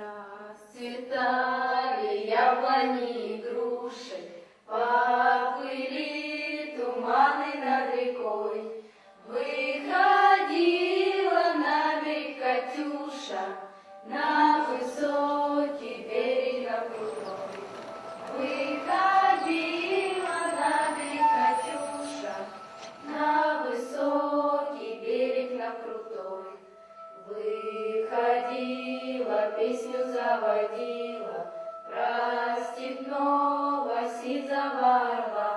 Расцветали яблони и груши, поплыли туманы над рекой. Выходила на берег Катюша, на высокий берег на крутой. Выходила на берег Катюша, на высокий берег на крутой. Выходила, песню заводила, про степного сизого орла,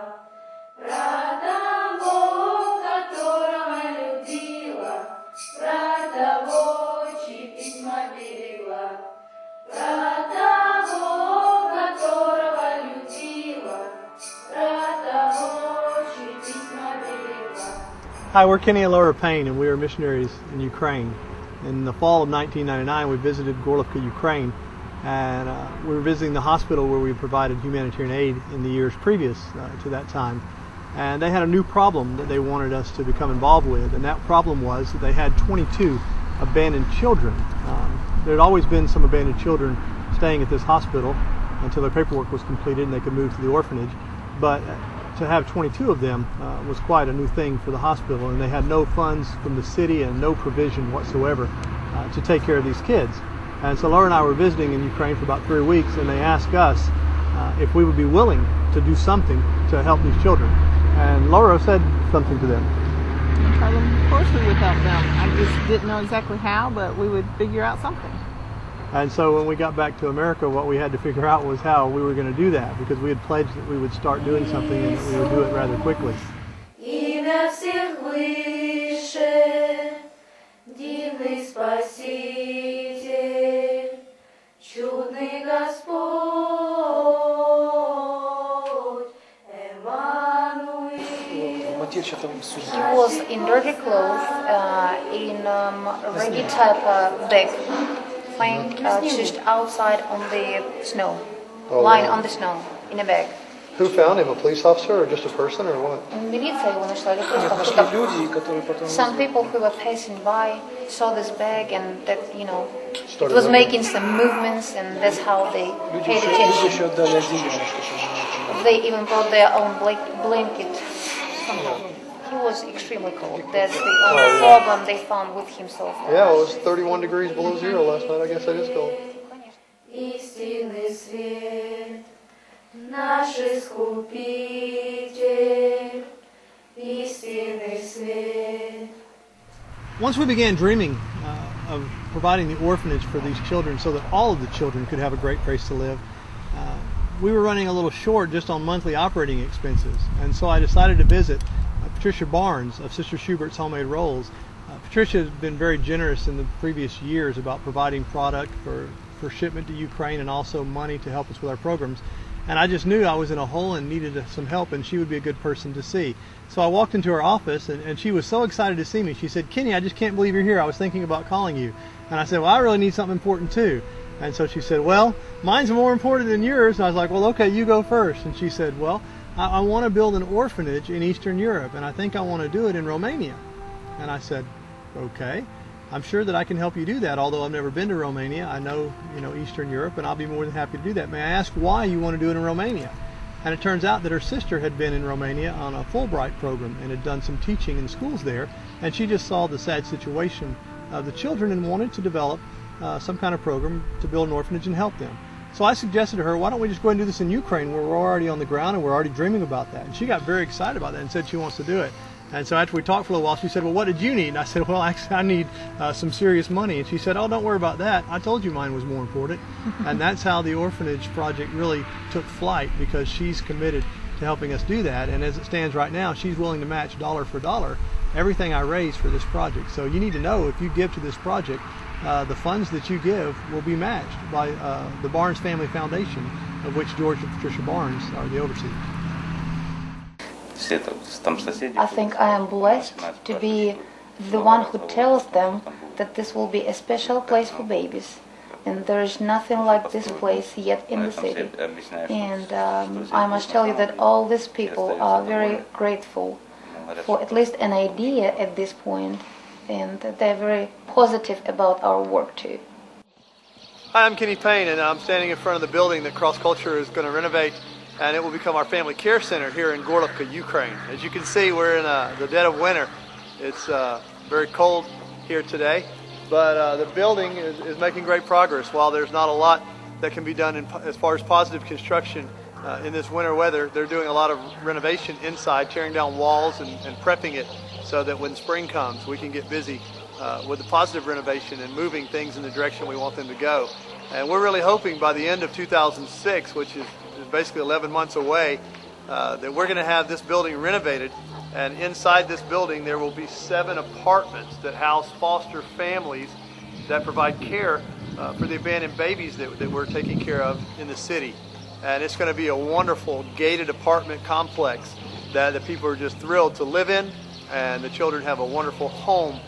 про того, которого любила, про того, чьи письма берегла, про того, которого любила, про того, чьи письма берегла. Hi, we're Kenny and Laura Payne, and we are missionaries in Ukraine. In the fall of 1999, we visited Gorlovka, Ukraine, and we were visiting the hospital where we provided humanitarian aid in the years previous to that time. And they had a new problem that they wanted us to become involved with, and that problem was that they had 22 abandoned children. There had always been some abandoned children staying at this hospital until their paperwork was completed and they could move to the orphanage, but to have 22 of them was quite a new thing for the hospital, and they had no funds from the city and no provision whatsoever to take care of these kids. And so Laura and I were visiting in Ukraine for about 3 weeks, and they asked us if we would be willing to do something to help these children. And Laura said something to them. Of course we would help them. I just didn't know exactly how, but we would figure out something. And so when we got back to America, what we had to figure out was how we were going to do that, because we had pledged that we would start doing something and that we would do it rather quickly. Имя всех выше, дивный Спаситель, чудный Господь, Эммануил. He was in dirty clothes, in ready type bag, playing just outside on the snow, lying on the snow in a bag. Who found him? A police officer or just a person or what? Милиция его нашла или просто some people who were passing by saw this bag and that, you know, it was making some movements, and that's how they paid attention. They even brought their own blanket. He was extremely cold. That's the only problem they found with him so far. Yeah, it was 31 degrees below zero last night. I guess that is cold. Истинный свет, наш Искупитель, истинный свет. Once we began dreaming of providing the orphanage for these children so that all of the children could have a great place to live, we were running a little short just on monthly operating expenses. And so I decided to visit Patricia Barnes of Sister Schubert's Homemade Rolls. Patricia has been very generous in the previous years about providing product for shipment to Ukraine and also money to help us with our programs. And I just knew I was in a hole and needed some help, and she would be a good person to see. So I walked into her office, and she was so excited to see me. She said, "Kenny, I just can't believe you're here. I was thinking about calling you." And I said, "Well, I really need something important too." And so she said, "Well, mine's more important than yours." And I was like, "Well, okay, you go first." And she said, "Well, I want to build an orphanage in Eastern Europe, and I think I want to do it in Romania." And I said, "Okay, I'm sure that I can help you do that, although I've never been to Romania. I know, Eastern Europe, and I'll be more than happy to do that. May I ask why you want to do it in Romania?" And it turns out that her sister had been in Romania on a Fulbright program and had done some teaching in schools there, and she just saw the sad situation of the children and wanted to develop some kind of program to build an orphanage and help them. So I suggested to her, why don't we just go ahead and do this in Ukraine, where we're already on the ground and we're already dreaming about that. And she got very excited about that and said she wants to do it. And so after we talked for a little while, she said, "Well, what did you need?" And I said, "Well, actually, I need some serious money." And she said, "Oh, don't worry about that. I told you mine was more important." And that's how the orphanage project really took flight, because she's committed to helping us do that. And as it stands right now, she's willing to match dollar for dollar everything I raise for this project. So you need to know, if you give to this project, the funds that you give will be matched by the Barnes Family Foundation, of which George and Patricia Barnes are the overseers. I think I am blessed to be the one who tells them that this will be a special place for babies, and there is nothing like this place yet in the city. And I must tell you that all these people are very grateful for at least an idea at this point, and they're very positive about our work too. Hi, I'm Kenny Payne, and I'm standing in front of the building that Cross Culture is going to renovate, and it will become our family care center here in Gorlovka, Ukraine. As you can see, we're in the dead of winter. It's very cold here today, but the building is making great progress. While there's not a lot that can be done as far as positive construction in this winter weather, they're doing a lot of renovation inside, tearing down walls and prepping it so that when spring comes, we can get busy with the positive renovation and moving things in the direction we want them to go. And we're really hoping by the end of 2006, which is basically 11 months away, that we're going to have this building renovated. And inside this building, there will be 7 apartments that house foster families that provide care for the abandoned babies that we're taking care of in the city. And it's going to be a wonderful gated apartment complex that the people are just thrilled to live in, and the children have a wonderful home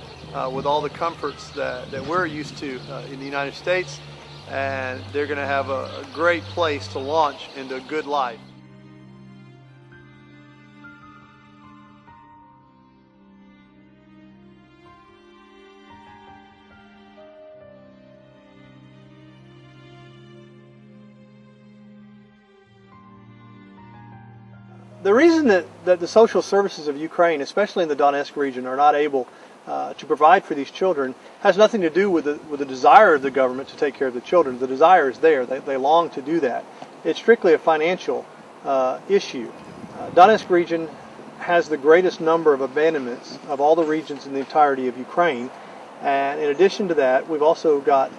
with all the comforts that we're used to in the United States, and they're going to have a great place to launch into a good life. The reason that the social services of Ukraine, especially in the Donetsk region, are not able to provide for these children has nothing to do with the desire of the government to take care of the children. The desire is there. They long to do that. It's strictly a financial issue. Donetsk region has the greatest number of abandonments of all the regions in the entirety of Ukraine. And in addition to that, we've also got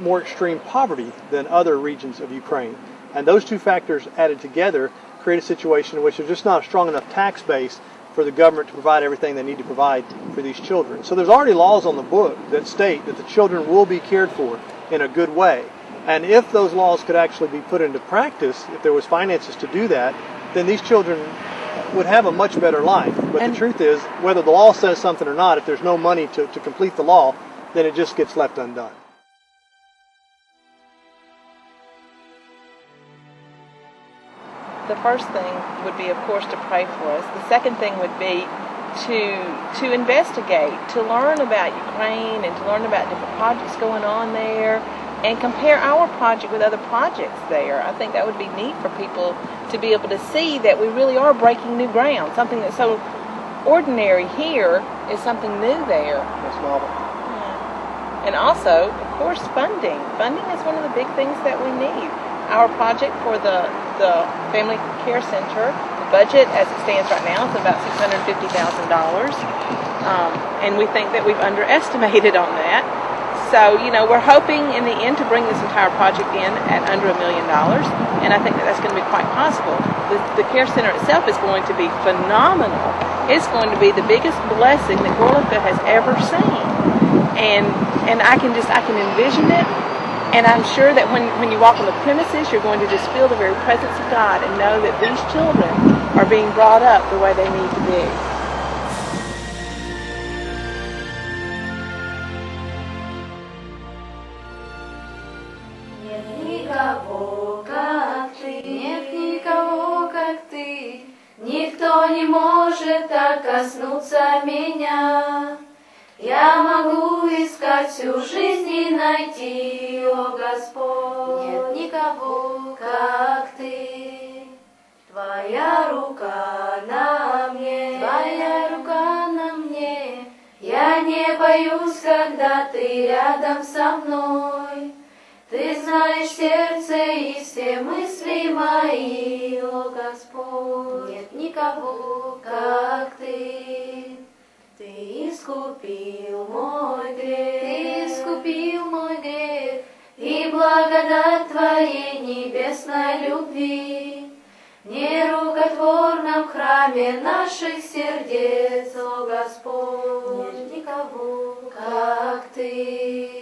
more extreme poverty than other regions of Ukraine. And those two factors added together create a situation in which there's just not a strong enough tax base for the government to provide everything they need to provide for these children. So there's already laws on the book that state that the children will be cared for in a good way. And if those laws could actually be put into practice, if there was finances to do that, then these children would have a much better life. But the truth is, whether the law says something or not, if there's no money to complete the law, then it just gets left undone. The first thing would be, of course, to pray for us. The second thing would be to investigate, to learn about Ukraine and to learn about different projects going on there and compare our project with other projects there. I think that would be neat for people to be able to see that we really are breaking new ground. Something that's so ordinary here is something new there. That's novel. Yeah. And also, of course, funding. Funding is one of the big things that we need. Our project for the Family Care Center, the budget as it stands right now is about $650,000. And we think that we've underestimated on that. So, we're hoping in the end to bring this entire project in at under $1 million. And I think that that's going to be quite possible. The care center itself is going to be phenomenal. It's going to be the biggest blessing that Gorlovka has ever seen. And I can envision it. And I'm sure that when you walk on the premises, you're going to just feel the very presence of God and know that these children are being brought up the way they need to be. Нет никого, как ты, никто не может так коснуться меня. Я могу искать всю жизнь и найти, о Господь. Нет никого, как ты. Твоя рука на мне, твоя рука на мне. Я не боюсь, когда ты рядом со мной. Ты знаешь сердце и все мысли мои, о Господь. Нет никого, как ты. Ты искупил мой грех, и благодать Твоей небесной любви в нерукотворном храме наших сердец, о Господь, нет никого, как Ты.